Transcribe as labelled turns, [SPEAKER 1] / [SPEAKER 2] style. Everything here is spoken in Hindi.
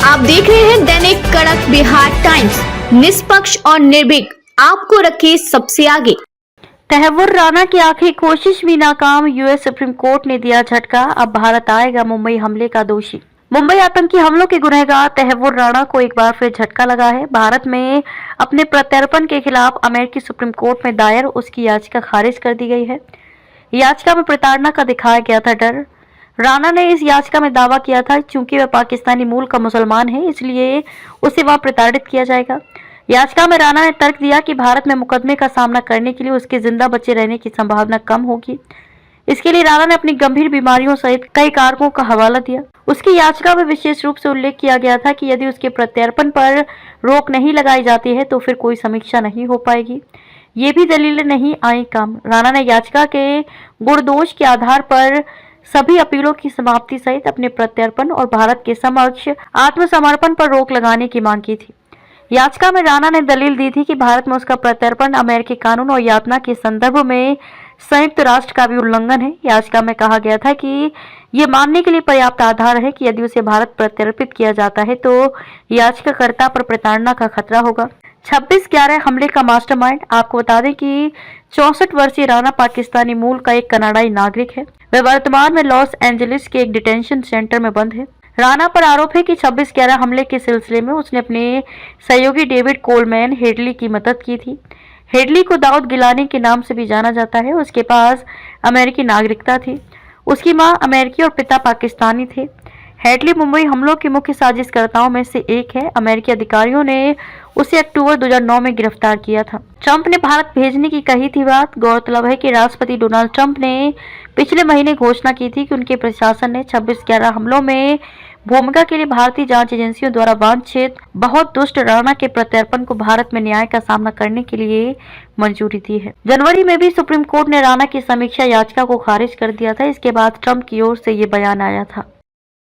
[SPEAKER 1] आप देख रहे हैं दैनिक कड़क बिहार टाइम्स, निष्पक्ष और निर्भीक, आपको रखे सबसे आगे।
[SPEAKER 2] तहव्वुर राणा की आखिरी कोशिश भी नाकाम, यूएस सुप्रीम कोर्ट ने दिया झटका। अब भारत आएगा मुंबई हमले का दोषी। मुंबई आतंकी हमलों के गुनहगार तहव्वुर राणा को एक बार फिर झटका लगा है। भारत में अपने प्रत्यर्पण के खिलाफ अमेरिकी सुप्रीम कोर्ट में दायर उसकी याचिका खारिज कर दी गई है। याचिका में प्रताड़ना का दिखाया गया था डर। राणा ने इस याचिका में दावा किया था चूंकि वह पाकिस्तानी मूल का मुसलमान है, इसलिए उसे वहां प्रताड़ित किया जाएगा। याचिका में राणा ने तर्क दिया कि भारत में मुकदमे का सामना करने के लिए उसके जिंदा बचे रहने की संभावना कम होगी। इसके लिए राणा ने अपनी गंभीर बीमारियों सहित कई कारकों का हवाला दिया। उसकी याचिका में विशेष रूप से उल्लेख किया गया था कि यदि उसके प्रत्यर्पण पर रोक नहीं लगाई जाती है तो फिर कोई समीक्षा नहीं हो पाएगी। ये भी दलीलें नहीं आई काम। राणा ने याचिका के गुणदोष के आधार पर सभी अपीलों की समाप्ति सहित अपने प्रत्यर्पण और भारत के समक्ष आत्मसमर्पण पर रोक लगाने की मांग की थी। याचिका में राणा ने दलील दी थी कि भारत में उसका प्रत्यर्पण अमेरिकी कानून और यातना के संदर्भ में संयुक्त राष्ट्र का भी उल्लंघन है। याचिका में कहा गया था कि ये मानने के लिए पर्याप्त आधार है कि यदि उसे भारत प्रत्यर्पित किया जाता है तो याचिकाकर्ता पर प्रताड़ना का खतरा होगा। 26/11 हमले का मास्टरमाइंड। आपको बता दें कि 64 वर्षीय राणा पाकिस्तानी मूल का एक कनाडाई नागरिक है। वह वर्तमान में लॉस एंजलिस के एक डिटेंशन सेंटर में बंद है। राणा पर आरोप है कि 26/11 हमले के सिलसिले में उसने अपने सहयोगी डेविड कोलमैन हेडली की मदद की थी। हेडली को दाऊद गिलानी के नाम से भी जाना जाता है। उसके पास अमेरिकी नागरिकता थी। उसकी मां अमेरिकी और पिता पाकिस्तानी थे। हेडली मुंबई हमलों के मुख्य साजिशकर्ताओं में से एक है। अमेरिकी अधिकारियों ने उसे अक्टूबर 2009 में गिरफ्तार किया था। ट्रंप ने भारत भेजने की कही थी बात। गौरतलब है कि राष्ट्रपति डोनाल्ड ट्रंप ने पिछले महीने घोषणा की थी कि उनके प्रशासन ने 26/11 हमलों में भूमिका के लिए भारतीय जांच एजेंसियों द्वारा वांछित बहुत दुष्ट राणा के प्रत्यर्पण को भारत में न्याय का सामना करने के लिए मंजूरी दी है। जनवरी में भी सुप्रीम कोर्ट ने राणा की समीक्षा याचिका को खारिज कर दिया था। इसके बाद ट्रंप की ओर से ये बयान आया था।